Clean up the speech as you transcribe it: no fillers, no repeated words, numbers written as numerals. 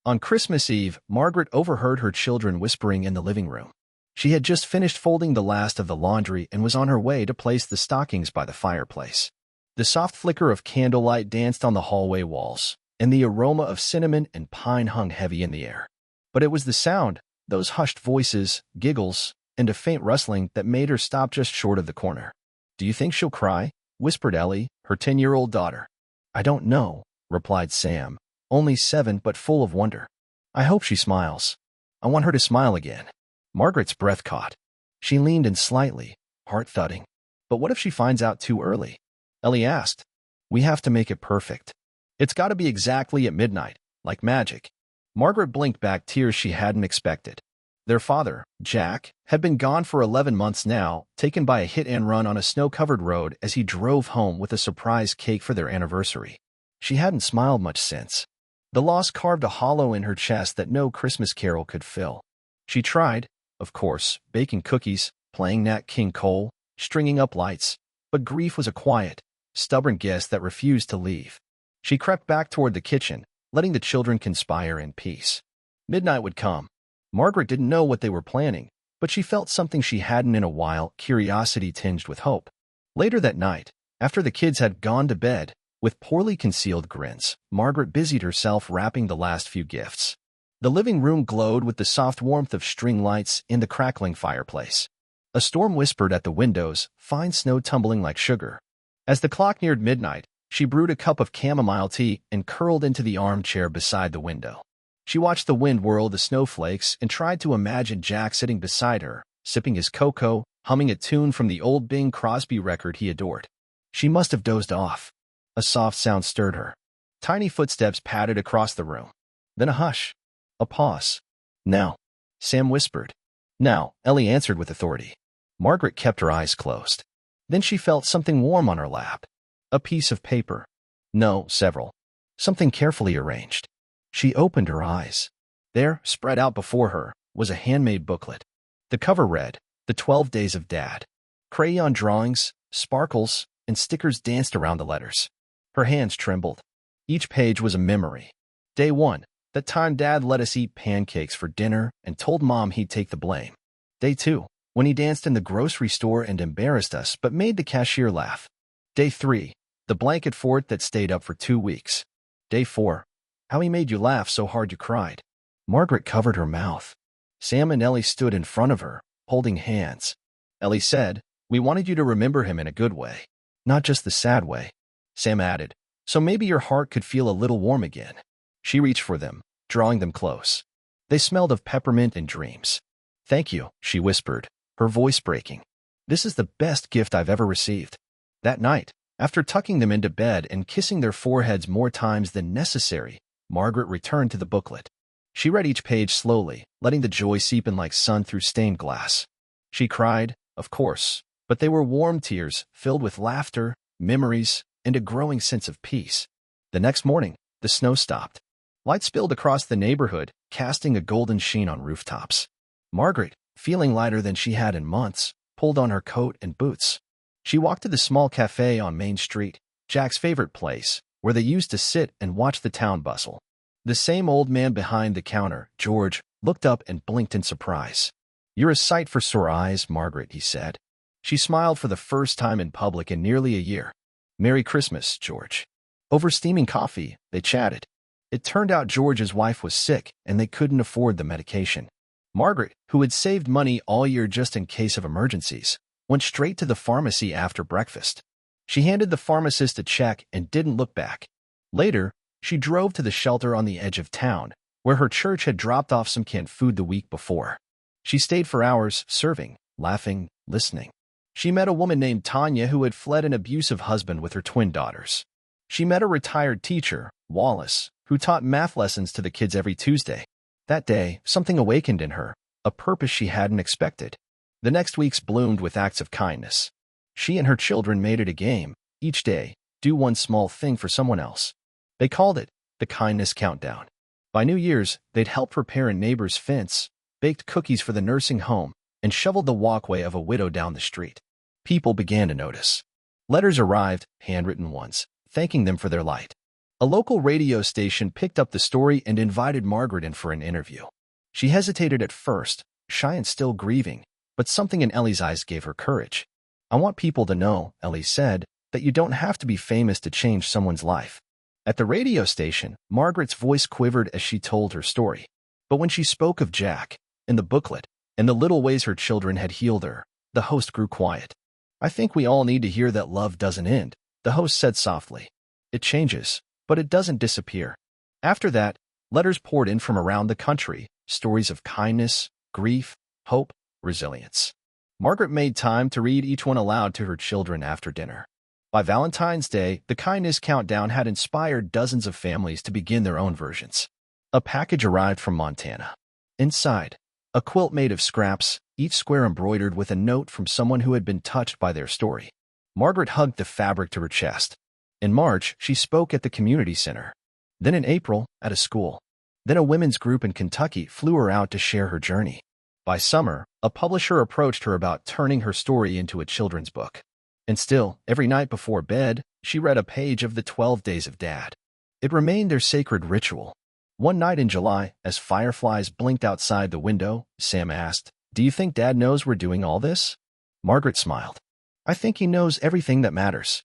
On Christmas Eve, Margaret overheard her children whispering in the living room. She had just finished folding the last of the laundry and was on her way to place the stockings by the fireplace. The soft flicker of candlelight danced on the hallway walls, and the aroma of cinnamon and pine hung heavy in the air. But it was the sound, those hushed voices, giggles, and a faint rustling that made her stop just short of the corner. "Do you think she'll cry?" whispered Ellie, her 10-year-old daughter. "I don't know," replied Sam, only 7 but full of wonder. "I hope she smiles. I want her to smile again." Margaret's breath caught. She leaned in slightly, heart thudding. "But what if she finds out too early?" Ellie asked. "We have to make it perfect. It's got to be exactly at midnight, like magic." Margaret blinked back tears she hadn't expected. Their father, Jack, had been gone for 11 months now, taken by a hit-and-run on a snow-covered road as he drove home with a surprise cake for their anniversary. She hadn't smiled much since. The loss carved a hollow in her chest that no Christmas carol could fill. She tried, of course, baking cookies, playing Nat King Cole, stringing up lights, but grief was a quiet, stubborn guest that refused to leave. She crept back toward the kitchen, letting the children conspire in peace. Midnight would come. Margaret didn't know what they were planning, but she felt something she hadn't in a while, curiosity tinged with hope. Later that night, after the kids had gone to bed, with poorly concealed grins, Margaret busied herself wrapping the last few gifts. The living room glowed with the soft warmth of string lights in the crackling fireplace. A storm whispered at the windows, fine snow tumbling like sugar. As the clock neared midnight, she brewed a cup of chamomile tea and curled into the armchair beside the window. She watched the wind whirl the snowflakes and tried to imagine Jack sitting beside her, sipping his cocoa, humming a tune from the old Bing Crosby record he adored. She must have dozed off. A soft sound stirred her. Tiny footsteps padded across the room. Then a hush. A pause. "Now," Sam whispered. "Now," Ellie answered with authority. Margaret kept her eyes closed. Then she felt something warm on her lap. A piece of paper. No, several. Something carefully arranged. She opened her eyes. There, spread out before her, was a handmade booklet. The cover read, "The 12 Days of Dad." Crayon drawings, sparkles, and stickers danced around the letters. Her hands trembled. Each page was a memory. Day 1, that time Dad let us eat pancakes for dinner and told Mom he'd take the blame. Day 2, when he danced in the grocery store and embarrassed us but made the cashier laugh. Day 3, the blanket fort that stayed up for 2 weeks. Day 4, how he made you laugh so hard you cried. Margaret covered her mouth. Sam and Ellie stood in front of her, holding hands. Ellie said, "We wanted you to remember him in a good way, not just the sad way." Sam added, "So maybe your heart could feel a little warm again." She reached for them, drawing them close. They smelled of peppermint and dreams. "Thank you," she whispered, her voice breaking. "This is the best gift I've ever received." That night, after tucking them into bed and kissing their foreheads more times than necessary, Margaret returned to the booklet. She read each page slowly, letting the joy seep in like sun through stained glass. She cried, of course, but they were warm tears filled with laughter, memories, and a growing sense of peace. The next morning, the snow stopped. Light spilled across the neighborhood, casting a golden sheen on rooftops. Margaret, feeling lighter than she had in months, pulled on her coat and boots. She walked to the small cafe on Main Street, Jack's favorite place, where they used to sit and watch the town bustle. The same old man behind the counter, George, looked up and blinked in surprise. "You're a sight for sore eyes, Margaret," he said. She smiled for the first time in public in nearly a year. "Merry Christmas, George." Over steaming coffee, they chatted. It turned out George's wife was sick and they couldn't afford the medication. Margaret, who had saved money all year just in case of emergencies, went straight to the pharmacy after breakfast. She handed the pharmacist a check and didn't look back. Later, she drove to the shelter on the edge of town, where her church had dropped off some canned food the week before. She stayed for hours, serving, laughing, listening. She met a woman named Tanya who had fled an abusive husband with her twin daughters. She met a retired teacher, Wallace, who taught math lessons to the kids every Tuesday. That day, something awakened in her, a purpose she hadn't expected. The next weeks bloomed with acts of kindness. She and her children made it a game, each day, do one small thing for someone else. They called it the Kindness Countdown. By New Year's, they'd helped repair a neighbor's fence, baked cookies for the nursing home, and shoveled the walkway of a widow down the street. People began to notice. Letters arrived, handwritten ones, thanking them for their light. A local radio station picked up the story and invited Margaret in for an interview. She hesitated at first, shy and still grieving, but something in Ellie's eyes gave her courage. "I want people to know," Ellie said, "that you don't have to be famous to change someone's life." At the radio station, Margaret's voice quivered as she told her story. But when she spoke of Jack, and the booklet, and the little ways her children had healed her, the host grew quiet. "I think we all need to hear that love doesn't end," the host said softly. "It changes, but it doesn't disappear." After that, letters poured in from around the country, stories of kindness, grief, hope, resilience. Margaret made time to read each one aloud to her children after dinner. By Valentine's Day, the kindness countdown had inspired dozens of families to begin their own versions. A package arrived from Montana. Inside, a quilt made of scraps, each square embroidered with a note from someone who had been touched by their story. Margaret hugged the fabric to her chest. In March, she spoke at the community center. Then in April, at a school. Then a women's group in Kentucky flew her out to share her journey. By summer, a publisher approached her about turning her story into a children's book. And still, every night before bed, she read a page of the 12 Days of Dad. It remained their sacred ritual. One night in July, as fireflies blinked outside the window, Sam asked, "Do you think Dad knows we're doing all this?" Margaret smiled. "I think he knows everything that matters."